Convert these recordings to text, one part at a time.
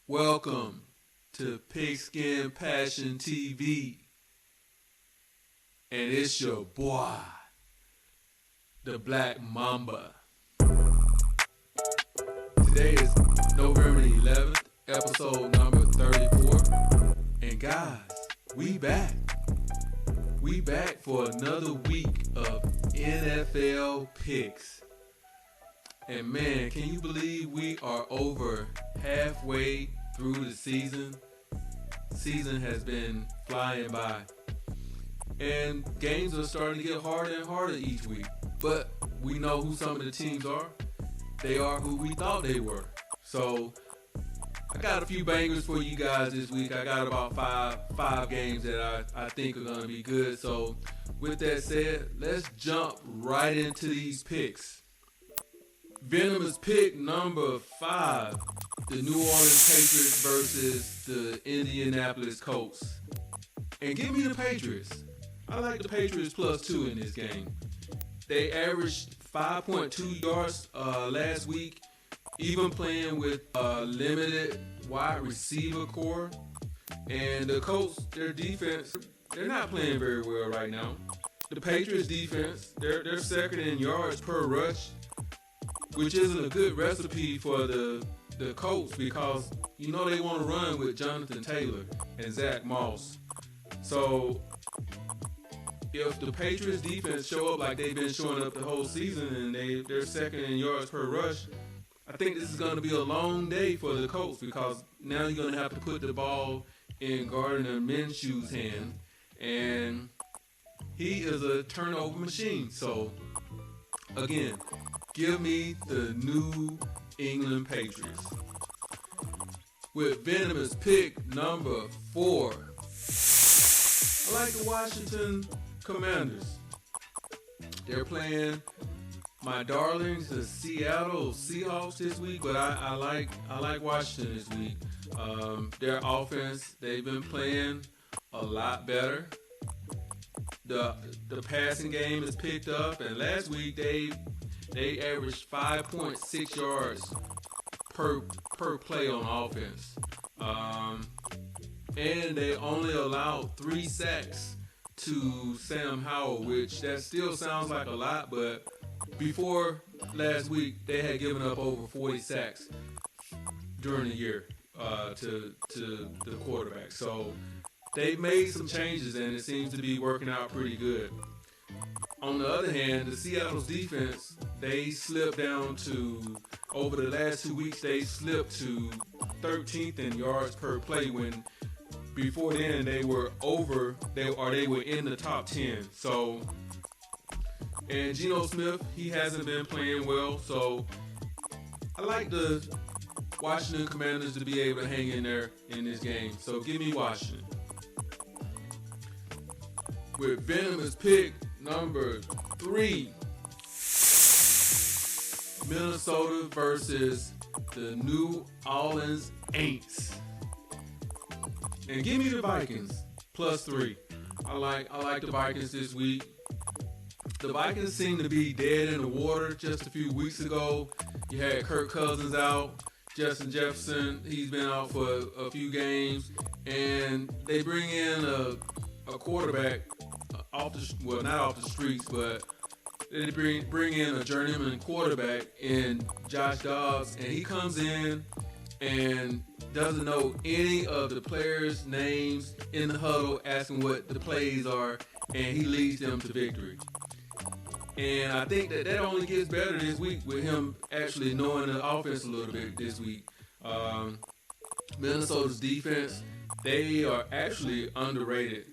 Welcome to Pigskin Passion TV. And it's your boy, the Black Mamba. Today is November 11th, episode number 34. And guys, we back. We back for another week of NFL picks. And man, can you believe we are over halfway through the season? Season has been flying by. And games are starting to get harder and harder each week. But we know who some of the teams are. They are who we thought they were. So I got a few bangers for you guys this week. I got about five games that I think are going to be good. So with that said, let's jump right into these picks. Venom's pick number 5, the New Orleans Patriots versus the Indianapolis Colts. And give me the Patriots. I like the Patriots +2 in this game. They averaged 5.2 yards last week, even playing with a limited wide receiver core. And the Colts, their defense, they're not playing very well right now. The Patriots defense, they're second in yards per rush, which isn't a good recipe for the Colts because you know they want to run with Jonathan Taylor and Zach Moss. So if the Patriots defense show up like they've been showing up the whole season and they're second in yards per rush, I think this is going to be a long day for the Colts because now you're going to have to put the ball in Gardner Minshew's hand, and he is a turnover machine. So again, give me the New England Patriots. With Venom's pick number 4, I like the Washington Commanders. They're playing my darlings, the Seattle Seahawks this week, but I like Washington this week. Their offense, they've been playing a lot better. The passing game is picked up, and last week they averaged 5.6 yards per play on offense. And they only allowed 3 sacks to Sam Howell, which that still sounds like a lot, but before last week, they had given up over 40 sacks during the year to the quarterback. So they made some changes, and it seems to be working out pretty good. On the other hand, the Seattle's defense, they slipped down to, over the last 2 weeks, they slipped to 13th in yards per play when before then they were in the top 10. So, and Geno Smith, he hasn't been playing well. So I like the Washington Commanders to be able to hang in there in this game. So give me Washington. With Venom's pick number 3, Minnesota versus the New Orleans Saints. And give me the Vikings +3. I like the Vikings this week. The Vikings seem to be dead in the water. Just a few weeks ago, you had Kirk Cousins out, Justin Jefferson, he's been out for a few games, and they bring in a quarterback not off the streets, but they bring in a journeyman quarterback in Josh Dobbs, and he comes in and doesn't know any of the players' names in the huddle, asking what the plays are, and he leads them to victory. And I think that only gets better this week with him actually knowing the offense a little bit this week. Minnesota's defense, they are actually underrated.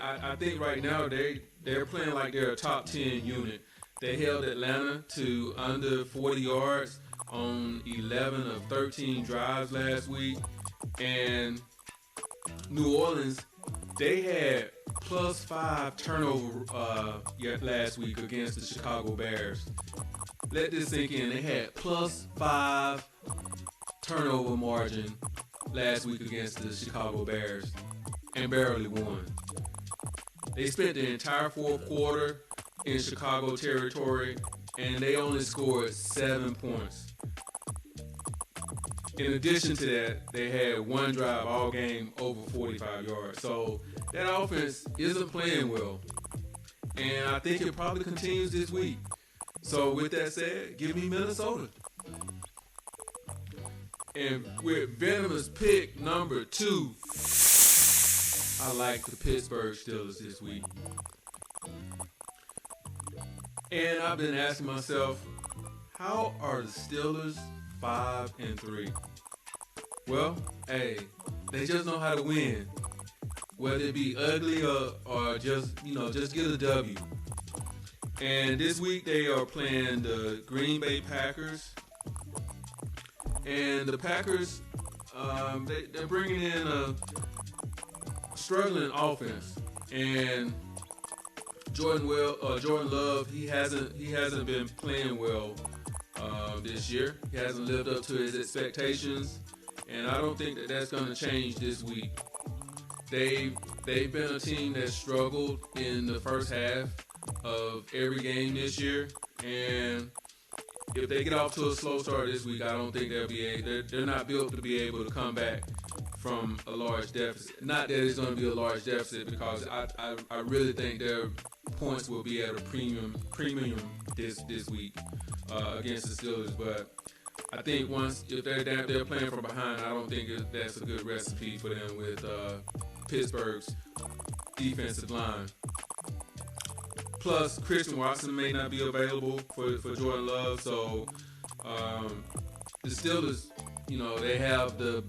I think right now they're playing like they're a top 10 unit. They held Atlanta to under 40 yards on 11 of 13 drives last week. And New Orleans, they had +5 turnover last week against the Chicago Bears. Let this sink in. They had +5 turnover margin last week against the Chicago Bears and barely won. They spent the entire fourth quarter in Chicago territory, and they only scored 7 points. In addition to that, they had one drive all game over 45 yards. So that offense isn't playing well. And I think it probably continues this week. So with that said, give me Minnesota. And with Venom's pick number 2, I like the Pittsburgh Steelers this week. And I've been asking myself, how are the Steelers 5-3? Well, hey, they just know how to win. Whether it be ugly or just get a W. And this week they are playing the Green Bay Packers. And the Packers, they're bringing in a struggling offense. And Jordan Love, he hasn't been playing well this year. He hasn't lived up to his expectations, and I don't think that that's going to change this week. They've been a team that struggled in the first half of every game this year, and if they get off to a slow start this week, I don't think they're not built to be able to come back from a large deficit. Not that it's going to be a large deficit, because I really think their points will be at a premium this week against the Steelers. But I think if they're playing from behind, I don't think that's a good recipe for them with Pittsburgh's defensive line. Plus, Christian Watson may not be available for Jordan Love, so the Steelers, they have the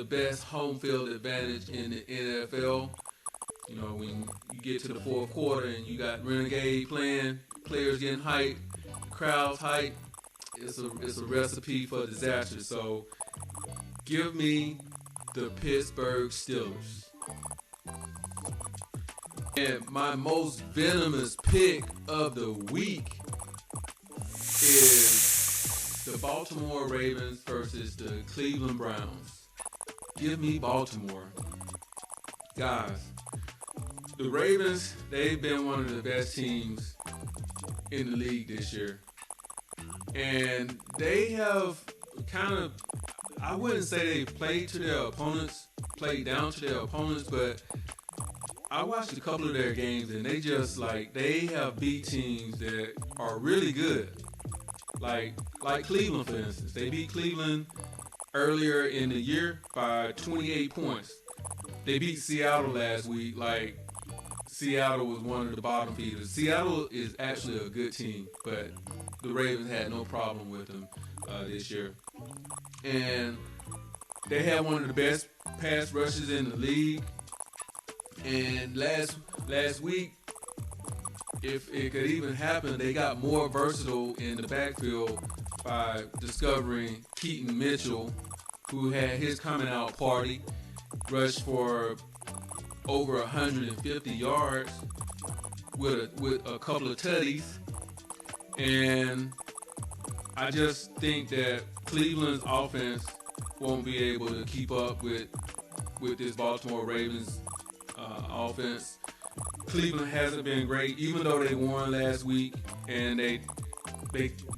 best home field advantage in the NFL. When you get to the fourth quarter and you got Renegade playing, players getting hyped, crowds hyped, it's a recipe for disaster. So give me the Pittsburgh Steelers. And my most venomous pick of the week is the Baltimore Ravens versus the Cleveland Browns. Give me Baltimore. Guys, the Ravens, they've been one of the best teams in the league this year. And they have I wouldn't say they played down to their opponents, but I watched a couple of their games, and they have beat teams that are really good. Like Cleveland, for instance. They beat Cleveland earlier in the year by 28 points. They beat Seattle last week. Seattle was one of the bottom feeders. Seattle is actually a good team, but the Ravens had no problem with them this year. And they had one of the best pass rushes in the league. And last week, if it could even happen, they got more versatile in the backfield by discovering Keaton Mitchell, who had his coming out party, rushed for over 150 yards with a couple of tutties. And I just think that Cleveland's offense won't be able to keep up with this Baltimore Ravens offense. Cleveland hasn't been great, even though they won last week and they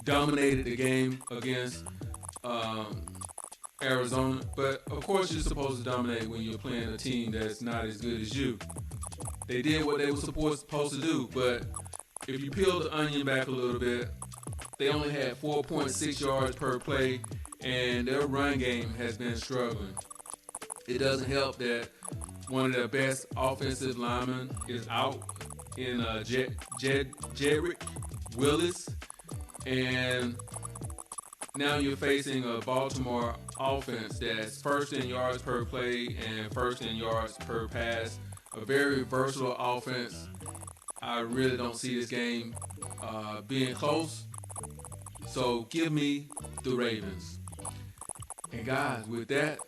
dominated the game against Arizona. But of course, you're supposed to dominate when you're playing a team that's not as good as you. They did what they were supposed to do, but if you peel the onion back a little bit, they only had 4.6 yards per play, and their run game has been struggling. It doesn't help that one of their best offensive linemen is out in Jedrick Willis, and now you're facing a Baltimore offense that's first in yards per play and first in yards per pass. A very versatile offense. I really don't see this game being close. So give me the Ravens. And guys, with that,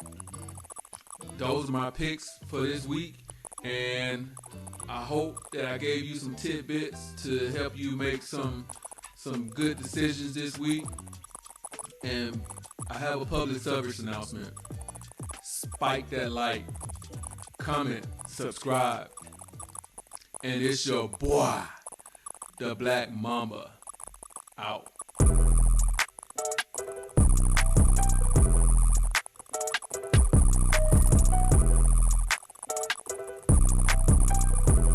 those are my picks for this week. And I hope that I gave you some tidbits to help you make some good decisions this week. And I have a public service announcement. Spike that like, comment, subscribe. And it's your boy, the Black Mamba, out.